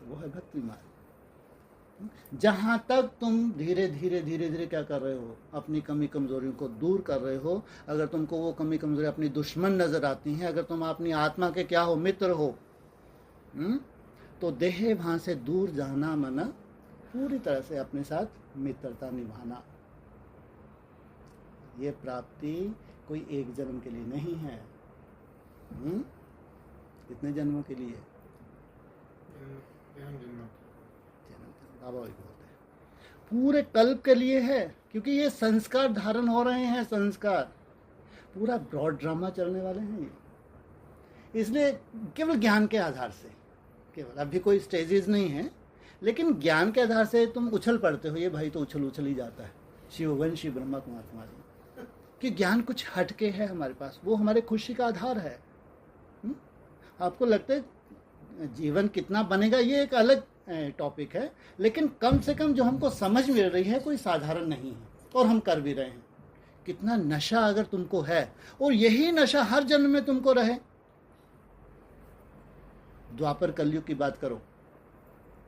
वो है भक्ति मार्ग। जहां तक तुम धीरे धीरे धीरे धीरे क्या कर रहे हो, अपनी कमी कमजोरियों को दूर कर रहे हो। अगर तुमको वो कमी कमजोरी अपनी दुश्मन नजर आती हैं, अगर तुम अपनी आत्मा के क्या हो, मित्र हो, तो देह भान से दूर जाना मना पूरी तरह से अपने साथ मित्रता निभाना। ये प्राप्ति कोई एक जन्म के लिए नहीं है, कितने जन्मों के लिए? बाबा वही बोलते हैं पूरे कल्प के लिए है, क्योंकि ये संस्कार धारण हो रहे हैं, संस्कार पूरा ब्रॉड ड्रामा चलने वाले हैं ये। इसलिए केवल ज्ञान के आधार से, केवल अभी कोई स्टेजेस नहीं है, लेकिन ज्ञान के आधार से तुम उछल पड़ते हो, ये भाई तो उछल ही जाता है, शिववंशी ब्रह्मा कुमार कुमारी, कि ज्ञान कुछ हटके है हमारे पास, वो हमारे खुशी का आधार है। आपको लगता है जीवन कितना बनेगा, ये एक अलग टॉपिक है, लेकिन कम से कम जो हमको समझ मिल रही है कोई साधारण नहीं है, और हम कर भी रहे हैं। कितना नशा अगर तुमको है, और यही नशा हर जन्म में तुमको रहे। द्वापर कलयुग की बात करो,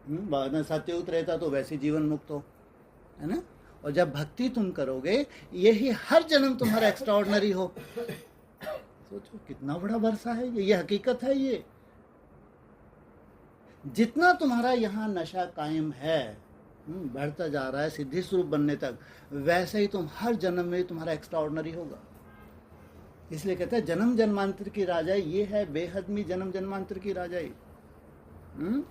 बाद में सत्ययुग रहता तो वैसे जीवन मुक्त हो, है ना। और जब भक्ति तुम करोगे, यही हर जन्म तुम्हारा एक्स्ट्राऑर्डिनरी हो। सोचो कितना बड़ा वर्षा है ये हकीकत है। ये जितना तुम्हारा यहाँ नशा कायम है, बढ़ता जा रहा है सिद्धि स्वरूप बनने तक, वैसे ही तुम हर जन्म में तुम्हारा एक्स्ट्राऑर्डिनरी होगा। इसलिए कहते हैं जन्म जन्मांतर की राजाई ये है, बेहदमी जन्म जन्मांतर की राजाई।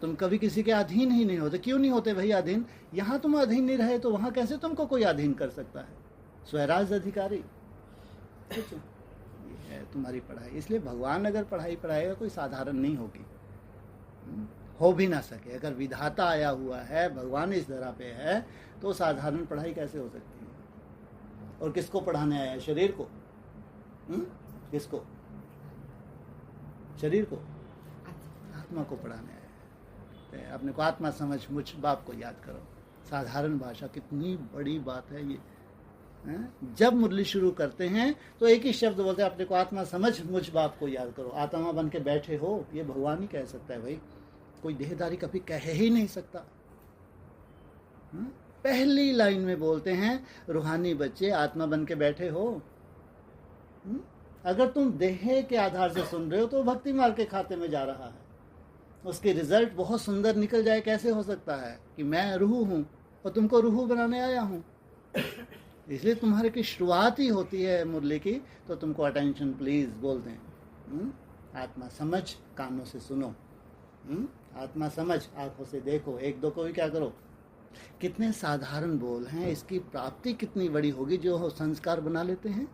तुम कभी किसी के अधीन ही नहीं होते। क्यों नहीं होते भाई अधीन? यहाँ तुम अधीन नहीं रहे तो वहां कैसे तुमको कोई अधीन कर सकता है? स्वराज अधिकारी। ये है तुम्हारी पढ़ाई। इसलिए भगवान अगर पढ़ाई पढ़ाएगा कोई साधारण नहीं होगी, हो भी ना सके। अगर विधाता आया हुआ है, भगवान इस धरा पे है, तो साधारण पढ़ाई कैसे हो सकती है? और किसको पढ़ाने आया है? शरीर को? किसको? शरीर को? आत्मा को पढ़ाने आया है। अपने को आत्मा समझ मुझ बाप को याद करो। साधारण भाषा कितनी बड़ी बात है ये। जब मुरली शुरू करते हैं तो एक ही शब्द बोलते हैं, अपने को आत्मा समझ मुझ बाप को याद करो। आत्मा बन के बैठे हो, ये भगवान ही कह सकता है भाई, कोई देहधारी कभी कह ही नहीं सकता। पहली लाइन में बोलते हैं, रूहानी बच्चे आत्मा बन के बैठे हो। अगर तुम देह के आधार से सुन रहे हो तो भक्ति मार्ग के खाते में जा रहा है, उसके रिजल्ट बहुत सुंदर निकल जाए। कैसे हो सकता है कि मैं रूह हूं और तुमको रूह बनाने आया हूं? इसलिए तुम्हारे की शुरुआत ही होती है मुरली की, तो तुमको अटेंशन प्लीज बोलते हैं। आत्मा समझ कानों से सुनो, आत्मा समझ आंखों से देखो, एक दो को भी क्या करो। कितने साधारण बोल हैं, इसकी प्राप्ति कितनी बड़ी होगी जो संस्कार बना लेते हैं।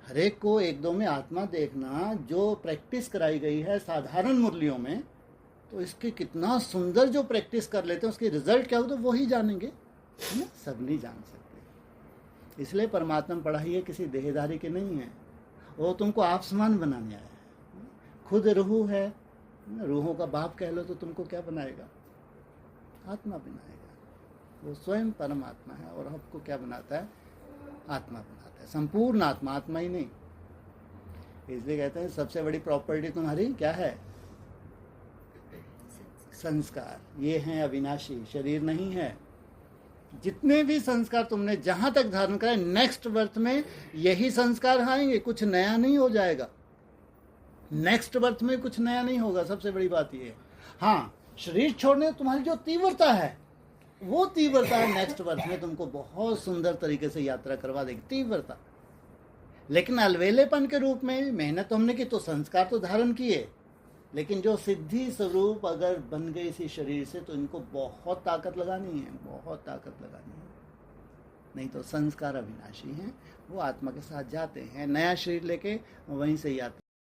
हर एक को एक दो में आत्मा देखना जो प्रैक्टिस कराई गई है साधारण मुरलियों में, तो इसकी कितना सुंदर जो प्रैक्टिस कर लेते हैं उसके रिजल्ट क्या हो तो वो ही जानेंगे, सब नहीं जान सकते। इसलिए परमात्मा पढ़ाई है किसी देहधारी के नहीं है, वो तुमको आप समान बनाने आया है। खुद रूह है, रूहों का बाप कह लो तो तुमको क्या बनाएगा? आत्मा बनाएगा। वो स्वयं परमात्मा है और आपको क्या बनाता है? आत्मा बनाता है, संपूर्ण आत्मा, आत्मा ही नहीं। इसलिए कहते हैं सबसे बड़ी प्रॉपर्टी तुम्हारी क्या है? संस्कार। ये हैं अविनाशी, शरीर नहीं है। जितने भी संस्कार तुमने जहां तक धारण करा, नेक्स्ट बर्थ में यही संस्कार आएंगे, कुछ नया नहीं हो जाएगा। नेक्स्ट बर्थ में कुछ नया नहीं होगा। सबसे बड़ी बात ये है। हाँ, शरीर छोड़ने तुम्हारी जो तीव्रता है, वो तीव्रता नेक्स्ट बर्थ में तुमको बहुत सुंदर तरीके से यात्रा करवा देगी, तीव्रता। लेकिन अलवेलेपन के रूप में मेहनत हमने की तो संस्कार तो धारण किए, लेकिन जो सिद्धि स्वरूप अगर बन गई इसी शरीर से, तो इनको बहुत ताकत लगानी है, बहुत ताकत लगानी है। नहीं तो संस्कार अविनाशी हैं, वो आत्मा के साथ जाते हैं, नया शरीर लेके वहीं से यात्रा